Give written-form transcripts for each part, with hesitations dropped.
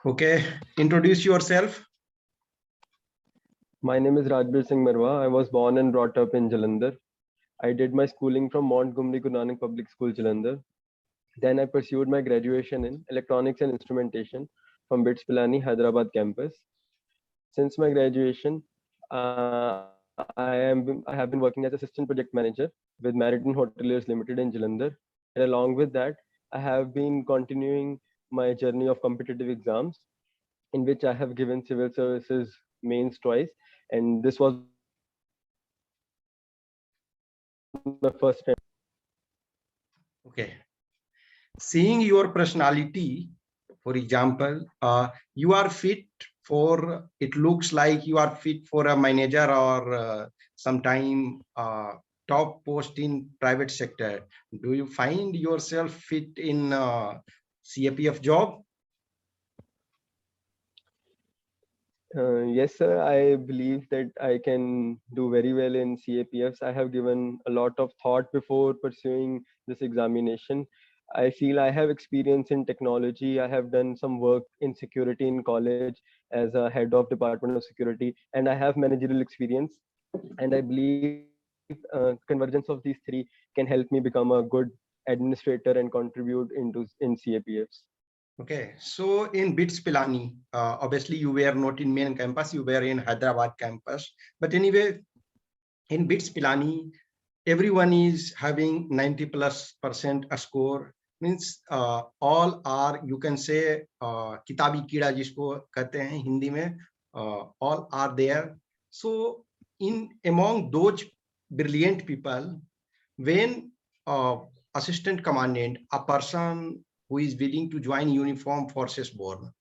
Okay, introduce yourself. My name is Rajbir Singh Marwah. I was born and brought up in Jalandhar. I did my schooling from Montgomery Guru Nanak Public School, Jalandhar. Then I pursued my graduation in electronics and instrumentation from BITS Pilani, Hyderabad campus. Since my graduation, I have been working as assistant project manager with Meriton Hoteliers Limited in Jalandhar. And along with that, I have been continuing my journey of competitive exams, in which I have given civil services mains twice, and this was my first time. Okay, seeing your personality, for example, you are fit for, it looks like you are fit for a manager or sometime top post in private sector. Do you find yourself fit in CAPF job? Yes, sir. I believe that I can do very well in CAPFs. I have given a lot of thought before pursuing this examination. I feel I have experience in technology. I have done some work in security in college as a head of Department of Security, and I have managerial experience. And I believe convergence of these three can help me become a good administrator and contribute in CAPFs. Okay, so in BITS Pilani, obviously you were not in main campus, you were in Hyderabad campus. But anyway, in BITS Pilani, everyone is having 90+% a score. Means all are, you can say, kitabi kida jisko कहते हैं हिंदी में, all are there. So in among those brilliant people, when assistant commandant, a person who is willing to join uniform forces born.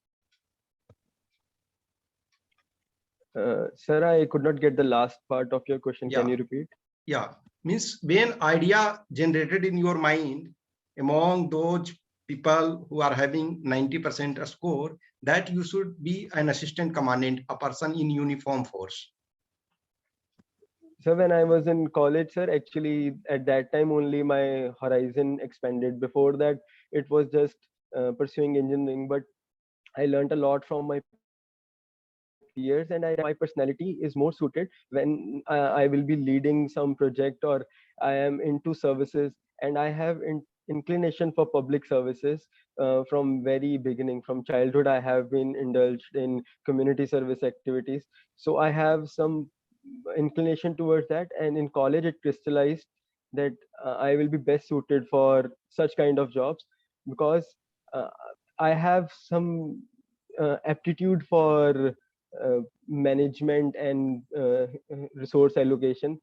Sir, I could not get the last part of your question. Yeah. Can you repeat? Yeah, means when idea generated in your mind among those people who are having 90% a score, that you should be an assistant commandant, a person in uniform force. So when I was in college, sir, actually at that time only my horizon expanded. Before that, it was just pursuing engineering. But I learned a lot from my peers, and I realized that my personality is more suited when I will be leading some project or I am into services, and I have inclination for public services from very beginning. From childhood, I have been indulged in community service activities. So I have some inclination towards that, and in college it crystallized that I will be best suited for such kind of jobs because uh, I have some aptitude for management and resource allocation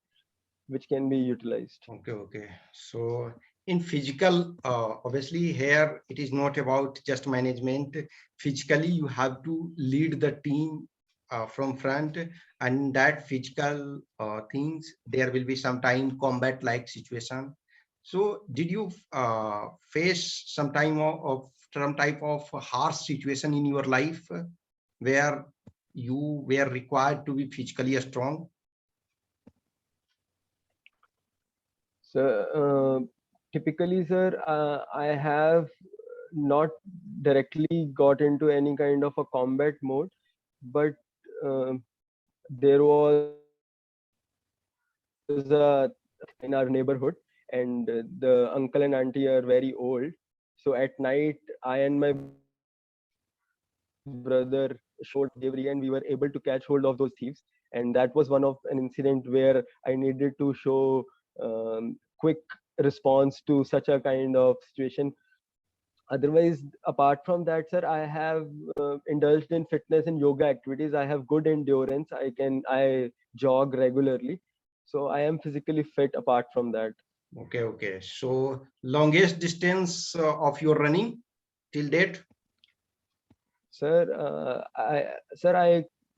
which can be utilized. Okay, okay. So in physical, obviously here it is not about just management. Physically, you have to lead the team from front, and that physical things, there will be some time combat like situation. So did you face some time of some type of harsh situation in your life where you were required to be physically strong? So typically, sir, I have not directly got into any kind of a combat mode, but uh, there was a in our neighborhood, and the uncle and auntie are very old. So at night, I and my brother showed bravery, and we were able to catch hold of those thieves. And that was one of an incident where I needed to show quick response to such a kind of situation. Otherwise, apart from that, sir, I have indulged in fitness and yoga activities. I have good endurance. I jog regularly, so I am physically fit apart from that. Okay, okay. So longest distance of your running till date? Sir, I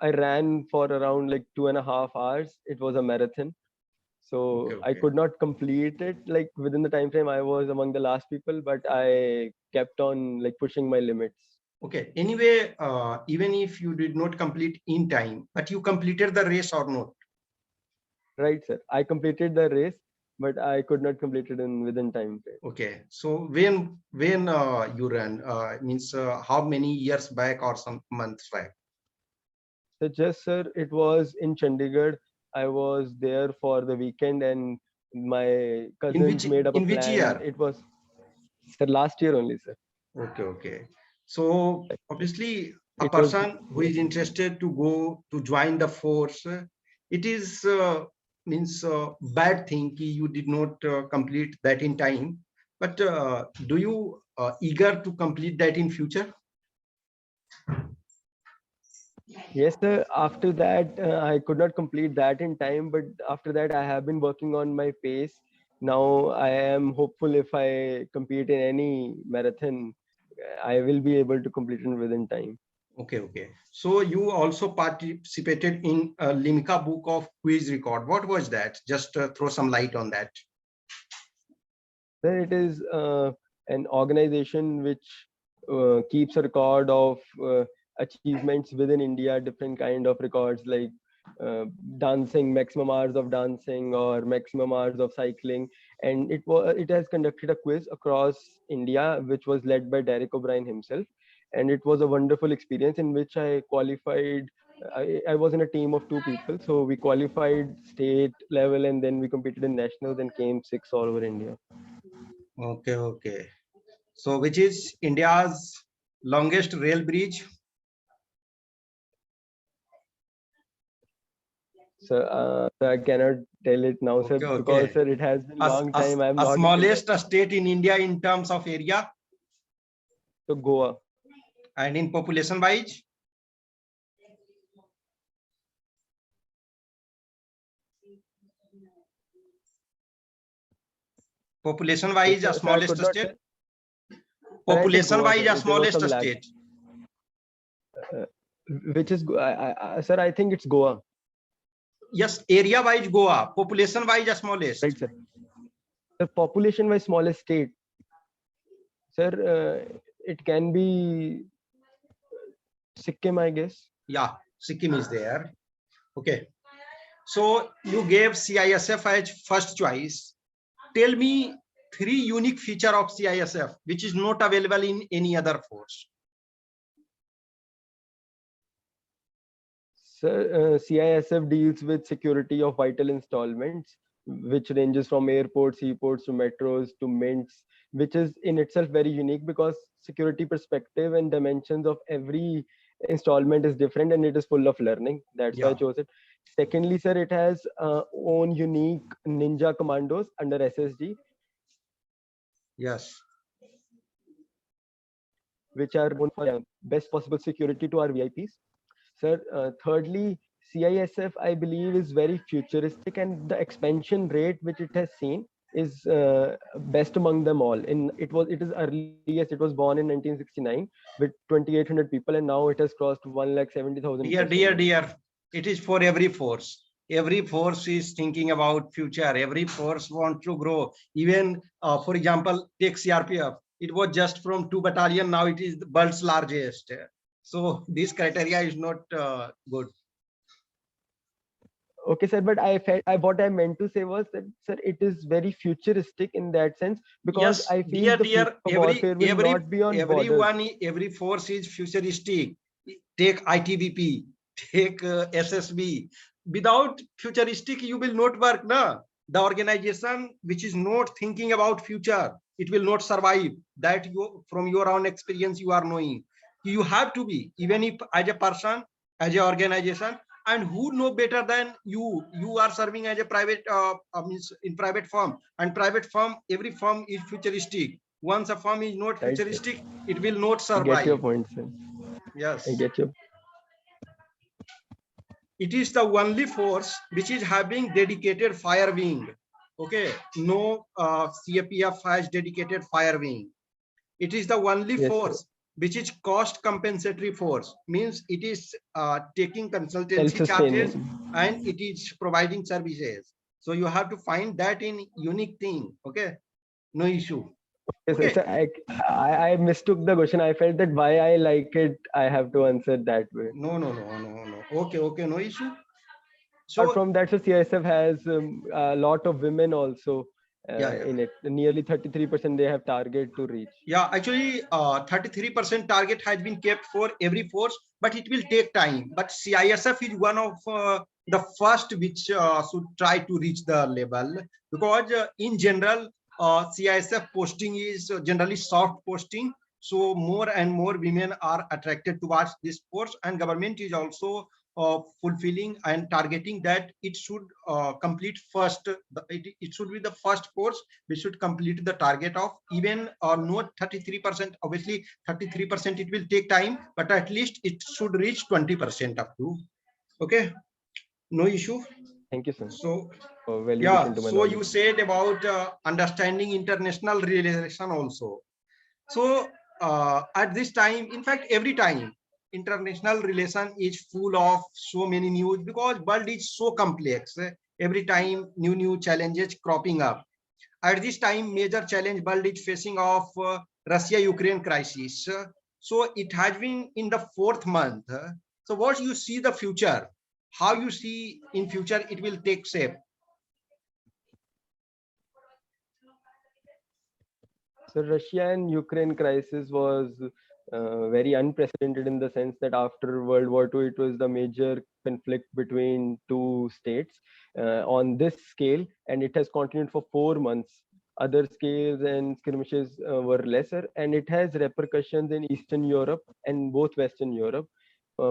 ran for around like 2.5 hours. It was a marathon, so Okay, I okay. could not complete it like within the time frame. I was among the last people, but I kept on like pushing my limits. Okay. Anyway, even if you did not complete in time, but you completed the race or not? Right, sir. I completed the race, but I could not complete it in within time frame. Okay, so when you ran, means how many years back or some months back? So just sir, it was in Chandigarh. I was there for the weekend, and my In which cousins made up a in which plan. year? It was sir last year only, sir. Okay, okay. So obviously, a It was, person who yes, is interested to go to join the force, it is means bad thing ki you did not complete that in time. But do you eager to complete that in future? yes, sir. After that, I could not complete that in time, but after that, I have been working on my pace. Now I am hopeful if I compete in any marathon, I will be able to complete it within time. Okay, okay. So you also participated in a Limca book of quiz record. What was that? Just throw some light on that. Then it is an organization which keeps a record of achievements within India, different kind of records like uh, dancing, maximum hours of dancing or maximum hours of cycling. And it has conducted a quiz across India, which was led by Derek O'Brien himself. And it was a wonderful experience in which I qualified. I was in a team of two people, so we qualified state level and then we competed in nationals and came sixth all over India. Okay, okay. So which is India's longest rail bridge? So I cannot tell it now, sir, Okay, because okay. sir, it has been As, long as, time. I'm a not into that. smallest state in India in terms of area So Goa, and in population wise? Population wise, a sir, I could smallest not state? tell. Sir, I said Population Goa, wise, sir. a There was smallest some lag. state. Uh, which is, sir, I think it's Goa, Yes, area wise Goa, population wise a smallest. right, sir? The population-wise smallest state, sir. It can be Sikkim, I guess. Yeah, Sikkim is there. Okay. So you gave CISF as first choice. Tell me three unique feature of CISF which is not available in any other force. Sir, CISF deals with security of vital installments, which ranges from airports, seaports to metros to mints, which is in itself very unique because security perspective and dimensions of every installment is different and it is full of learning. That's why I Yeah. chose it. Secondly, sir, it has own unique ninja commandos under SSD, Yes. which are known for best possible security to our VIPs. Sir, thirdly, CISF, I believe, is very futuristic, and the expansion rate which it has seen is best among them all. It is earliest. It was born in 1969 with 2,800 people, and now it has crossed 1,70,000 personnel. Dear, it is for every force. Every force is thinking about future. Every force wants to grow. Even, for example, take CRPF. It was just from 2 battalion. Now it is the world's largest. So this criteria is not good. Okay, sir, but what I meant to say was that, sir, it is very futuristic in that sense because Yes, I feel the future dear, of warfare will not be on borders. every force is futuristic. Take ITBP, take SSB. Without futuristic, you will not work. Na? The organization which is not thinking about future, it will not survive. That you, from your own experience, you are knowing. You have to be, even if as a person, as an organization, and who know better than you are serving as a private means in private firm, and private firm, every firm is futuristic. Once a firm is not Right, sir? futuristic, it will not I get your survive. point, sir. I Yes, get your. it is the only force which is having dedicated fire wing. Okay, no CAPF has dedicated fire wing. It is the only Yes, sir. force which is cost compensatory force, means it is taking consultancy charges Self-sustaining. and it is providing services. So you have to find that in unique thing. Okay, no issue. Yes, sir. Okay, I mistook the question. I felt that why I like it, I have to answer that way. no. Okay, okay, no issue. Apart So from that, so CISF has a lot of women also yeah, yeah. in it. Nearly 33% they have target to reach. Yeah, actually, 33% target has been kept for every force, but it will take time. But CISF is one of the first which should try to reach the level, because in general, CISF posting is generally soft posting. So more and more women are attracted towards this force, and government is also fulfilling and targeting that it should complete first. It should be the first force. We should complete the target of even not 33%. Obviously 33% it will take time, but at least it should reach 20% up to. Okay, no issue. Thank you, sir, So for validation yeah, to my so knowledge. you said about understanding international relation also. So at this time, in fact every time, international relation is full of so many news, because world is so complex. Every time new challenges cropping up. At this time, major challenge world is facing of Russia-Ukraine crisis. So it has been in the fourth month. So what you see the future? How you see in future it will take shape? So Russia and Ukraine crisis was very unprecedented in the sense that after World War II, it was the major conflict between two states on this scale, and it has continued for 4 months. Other scales and skirmishes were lesser, and it has repercussions in Eastern Europe and both Western Europe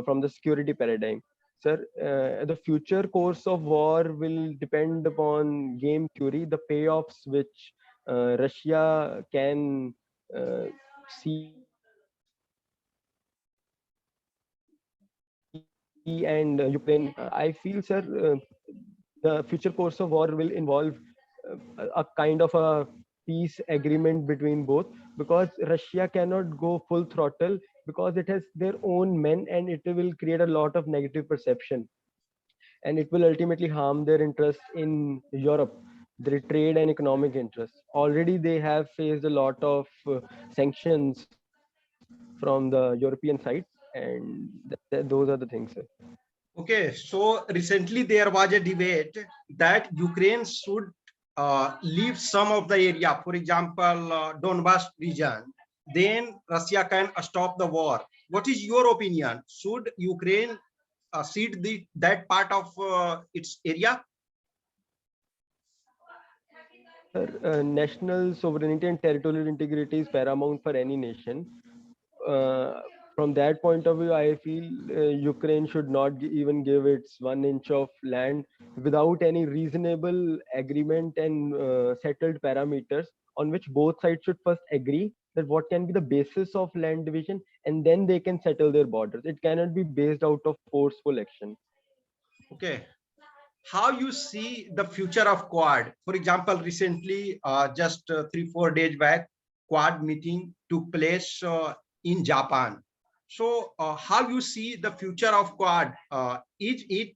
from the security paradigm. Sir, the future course of war will depend upon game theory, the payoffs which Russia can see, and Ukraine. I feel, sir, the future course of war will involve a kind of a peace agreement between both, because Russia cannot go full throttle because it has their own men, and it will create a lot of negative perception, and it will ultimately harm their interests in Europe, their trade and economic interests. Already they have faced a lot of sanctions from the European side, and those are the things, sir. Okay, so recently there was a debate that Ukraine should leave some of the area, for example, Donbas region. Then Russia can stop the war. What is your opinion? Should Ukraine cede that part of its area? Sir, national sovereignty and territorial integrity is paramount for any nation. Uh, from that point of view, I feel Ukraine should not even give its 1 inch of land without any reasonable agreement and settled parameters on which both sides should first agree that what can be the basis of land division, and then they can settle their borders. It cannot be based out of forceful action. Okay. How you see the future of Quad? For example, recently, just 3-4 days back, Quad meeting took place in Japan. So, how you see the future of Quad? Is it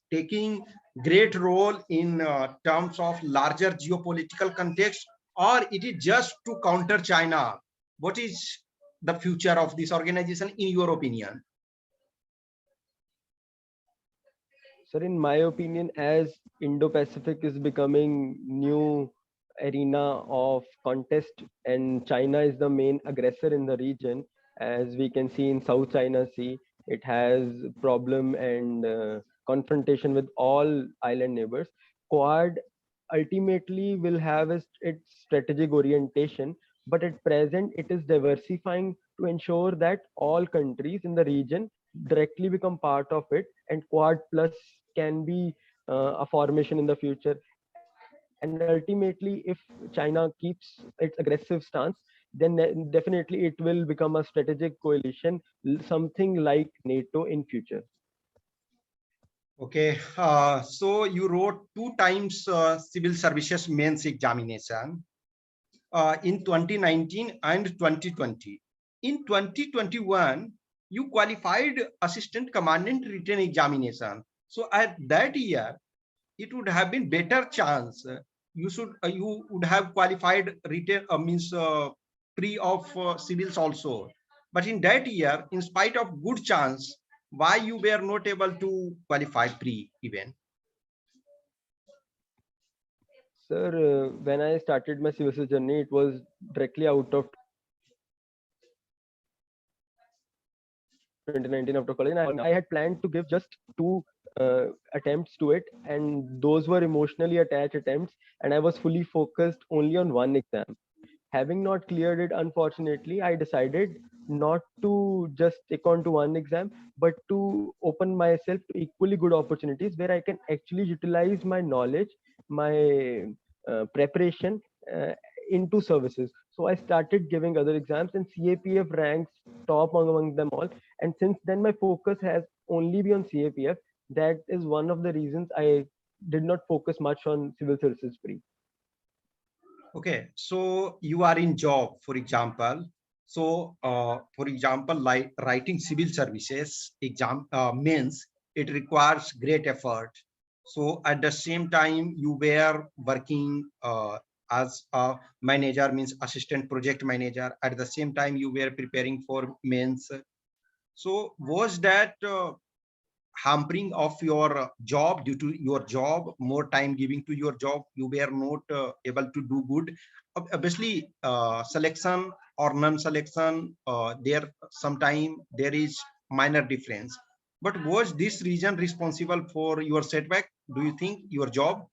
taking great role in terms of larger geopolitical context, or it is just to counter China? What is the future of this organization, in your opinion? Sir, in my opinion, as Indo-Pacific is becoming new arena of contest, and China is the main aggressor in the region, as we can see in South China Sea, it has problem and confrontation with all island neighbors. Quad ultimately will have its strategic orientation, but at present it is diversifying to ensure that all countries in the region directly become part of it, and Quad Plus can be a formation in the future. And ultimately, if China keeps its aggressive stance, then definitely it will become a strategic coalition, something like NATO in future. Okay, so you wrote 2 times civil services mains examination in 2019 and 2020. In 2021, you qualified assistant commandant written examination. So at that year, it would have been better chance. You would have qualified written means pre of civils also. But in that year, in spite of good chance, why you were not able to qualify pre even? Sir, when I started my civil service journey, it was directly out of 2019 after college. And I had planned to give just two attempts to it, and those were emotionally attached attempts, and I was fully focused only on one exam. Having not cleared it, unfortunately, I decided not to just stick on to one exam, but to open myself to equally good opportunities where I can actually utilize my knowledge, my preparation uh, into services. So I started giving other exams, and CAPF ranks top among them all. And since then, my focus has only been on CAPF. That is one of the reasons I did not focus much on civil services pre. Okay, so you are in job, for example. So, for example, like writing civil services exam means it requires great effort. So, at the same time, you were working as a manager, means assistant project manager. At the same time, you were preparing for mains. So, was that hampering of your job due to your job, more time giving to your job, you were not able to do good? Obviously, selection or non-selection, there sometime there is minor difference, but was this reason responsible for your setback, do you think, your job?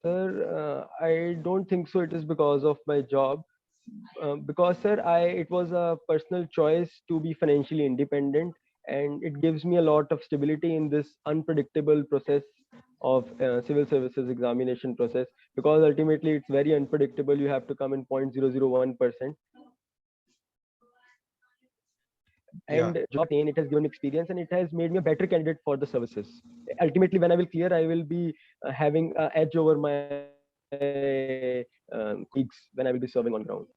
Sir, I don't think so. It is because of my job. Because, sir, it was a personal choice to be financially independent, and it gives me a lot of stability in this unpredictable process of civil services examination process. Because ultimately, it's very unpredictable. You have to come in 0.001%, Yeah. and job it has given me experience, and it has made me a better candidate for the services. Ultimately, when I will clear, I will be having an edge over my colleagues when I will be serving on ground.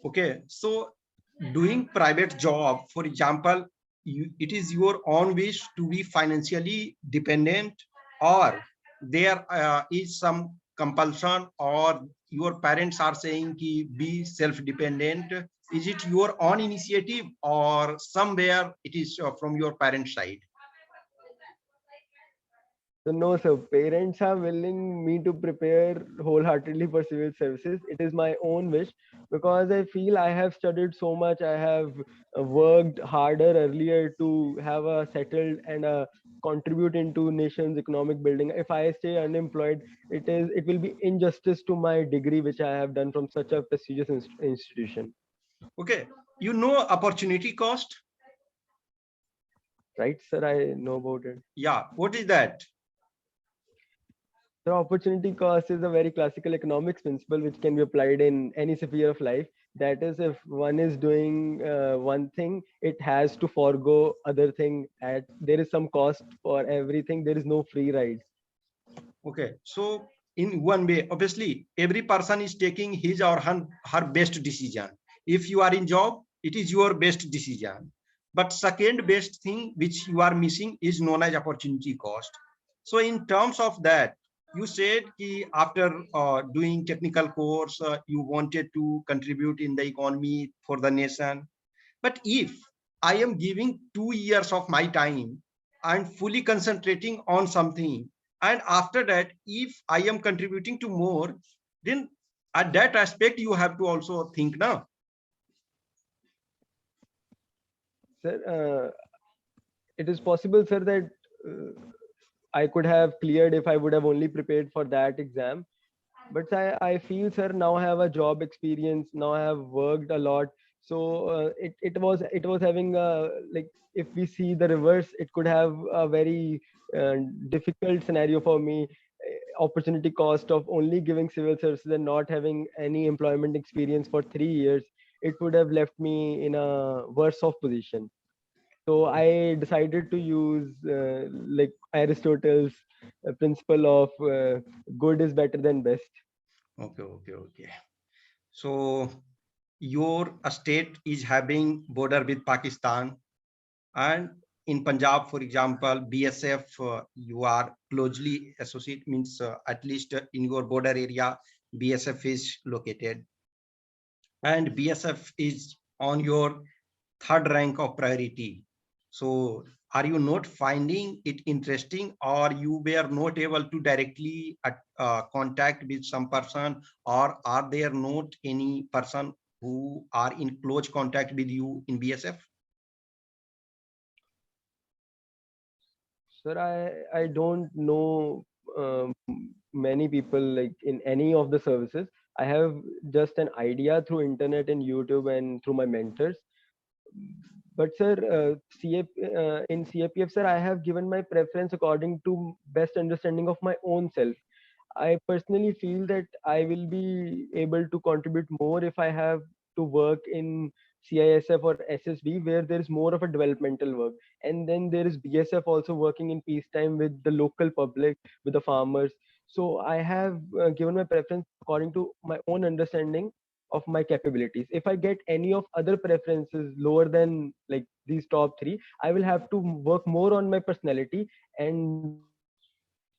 Okay, so doing private job, for example, it is your own wish to be financially dependent, or there is some compulsion, or your parents are saying ki be self-dependent. Is it your own initiative, or somewhere it is from your parents' side? So no, sir. Parents are willing me to prepare wholeheartedly for civil services. It is my own wish because I feel I have studied so much. I have worked harder earlier to have a settled and a contribute into nation's economic building. If I stay unemployed, it will be injustice to my degree which I have done from such a prestigious institution. Okay, you know opportunity cost. Right, sir? I know about it. Yeah, what is that? The opportunity cost is a very classical economics principle which can be applied in any sphere of life. That is, if one is doing one thing, it has to forego other thing. At there is some cost for everything. There is no free ride. Okay, so in one way, obviously, every person is taking his or her best decision. If you are in job, it is your best decision. But second best thing which you are missing is known as opportunity cost. So in terms of that, you said ki after doing technical course, you wanted to contribute in the economy for the nation. But if I am giving 2 years of my time and fully concentrating on something, and after that, if I am contributing to more, then at that aspect, you have to also think now. Sir, it is possible, sir, that I could have cleared if I would have only prepared for that exam. But I feel, sir, now I have a job experience. Now I have worked a lot. So it was having like, if we see the reverse, it could have a very difficult scenario for me. Opportunity cost of only giving civil services and not having any employment experience for 3 years, it would have left me in a worse off position. So I decided to use like Aristotle's principle of good is better than best. Okay, okay, okay. So your state is having border with Pakistan, and in Punjab, for example, BSF, you are closely associated, means at least in your border area, BSF is located, and BSF is on your third rank of priority. So are you not finding it interesting, or you were not able to directly contact with some person, or are there not any person who are in close contact with you in BSF? Sir, I don't know many people like in any of the services. I have just an idea through internet and YouTube and through my mentors. But sir, in CAPF, sir, I have given my preference according to best understanding of my own self. I personally feel that I will be able to contribute more if I have to work in CISF or SSB, where there is more of a developmental work. And then there is BSF also working in peacetime with the local public, with the farmers. So I have given my preference according to my own understanding of my capabilities. If I get any of other preferences lower than like these top three, I will have to work more on my personality and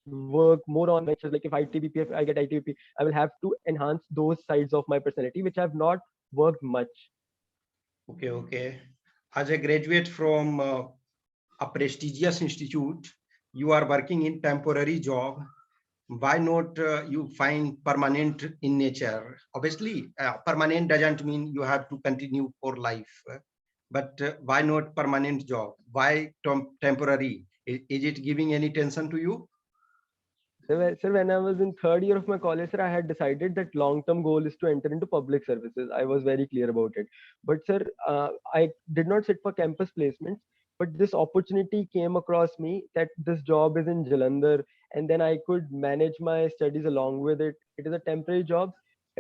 work more on my features. Like if ITBP, if I get ITBP, I will have to enhance those sides of my personality, which I have not worked much. Okay, okay. As a graduate from a prestigious institute, you are working in temporary job. Why not you find permanent in nature? Obviously, permanent doesn't mean you have to continue for life. But why not permanent job? Why temporary? Is it giving any tension to you? Sir, when I was in third year of my college, sir, I had decided that long-term goal is to enter into public services. I was very clear about it. But sir, I did not sit for campus placements. But this opportunity came across me that this job is in Jalandhar, and then I could manage my studies along with it. It is a temporary job,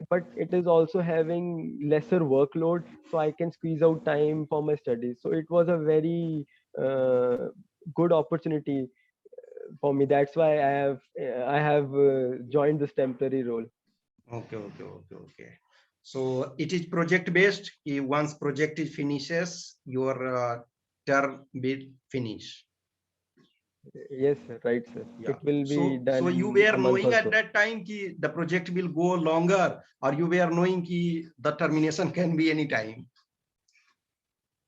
but it is also having lesser workload, so I can squeeze out time for my studies. So it was a very good opportunity for me. That's why I have joined this temporary role. Okay, okay, okay, okay. So it is project based. Once project is finishes, your term will finish. Yes, sir, right, sir. Yeah. It will be So done you in were a month knowing or at so. that time ki the project will go longer, or you were knowing ki the termination can be any time.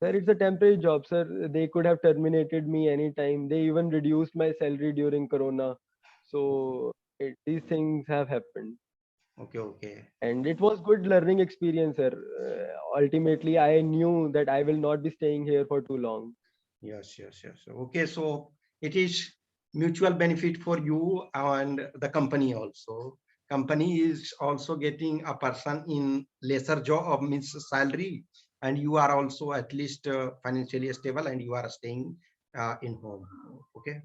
Sir, it's a temporary job, sir. They could have terminated me anytime. They even reduced my salary during Corona. So these things have happened. Okay, okay. And it was good learning experience, sir. Ultimately, I knew that I will not be staying here for too long. Yes, yes, yes. Okay, so it is mutual benefit for you and the company also. Company is also getting a person in lesser job means salary, and you are also at least financially stable, and you are staying in home. Okay.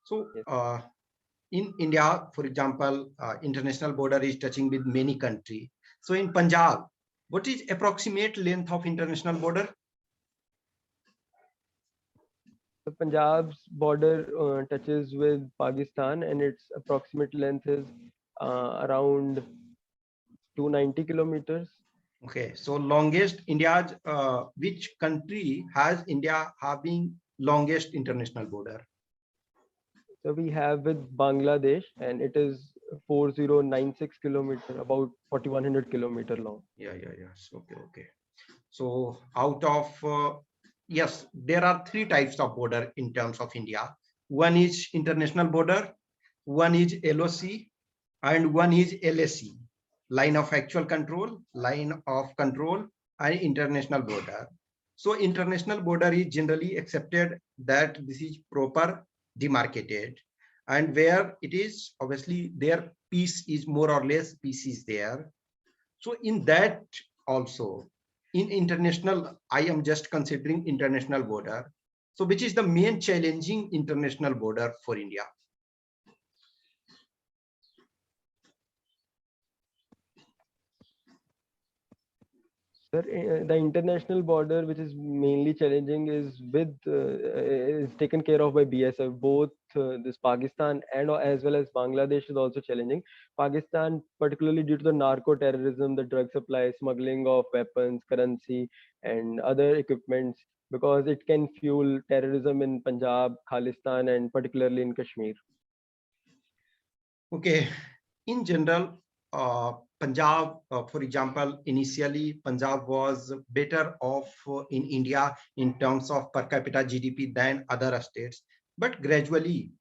So Yes. in India, for example, international border is touching with many countries. So in Punjab, what is approximate length of international border? The Punjab's border touches with Pakistan, and its approximate length is around 290 kilometers. Okay, so longest India's which country has India having longest international border? So we have with Bangladesh, and it is 4096 kilometer, about 4100-kilometer long. Yeah, yeah, yes. Okay, okay. So out of yes, there are three types of border in terms of India. One is international border, one is LOC, and one is LAC, line of actual control, line of control, and international border. So international border is generally accepted that this is proper demarcated, and where it is obviously their peace is more or less peace is there. So in that also, in international, I am just considering international border. So which is the main challenging international border for India? Sir, the international border, which is mainly challenging, is taken care of by BSF. Both this Pakistan and as well as Bangladesh is also challenging. Pakistan, particularly due to the narco terrorism, the drug supply, smuggling of weapons, currency, and other equipments, because it can fuel terrorism in Punjab, Khalistan, and particularly in Kashmir. Okay, in general, Punjab, for example, initially Punjab was better off in India in terms of per capita GDP than other states. But gradually,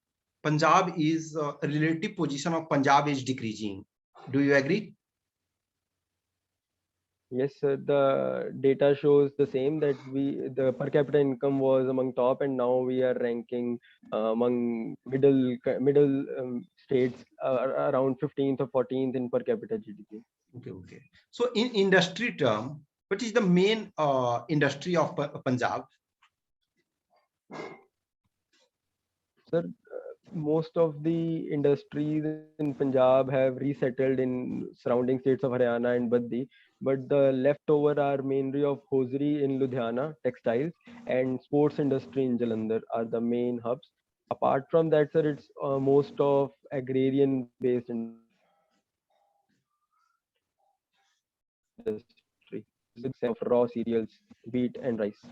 Punjab is relative position of Punjab is decreasing. Do you agree? Yes, sir. The data shows the same, that the per capita income was among top, and now we are ranking among middle states, around 15th or 14th in per capita GDP. Okay, okay. So in industry term, what is the main industry of Punjab? Sir, most of the industries in Punjab have resettled in surrounding states of Haryana and Baddi, but the leftover are mainly of hosiery in Ludhiana, textiles, and sports industry in Jalandhar are the main hubs. Apart from that, sir, it's most of agrarian-based industry, with big sales of raw cereals, wheat, and rice.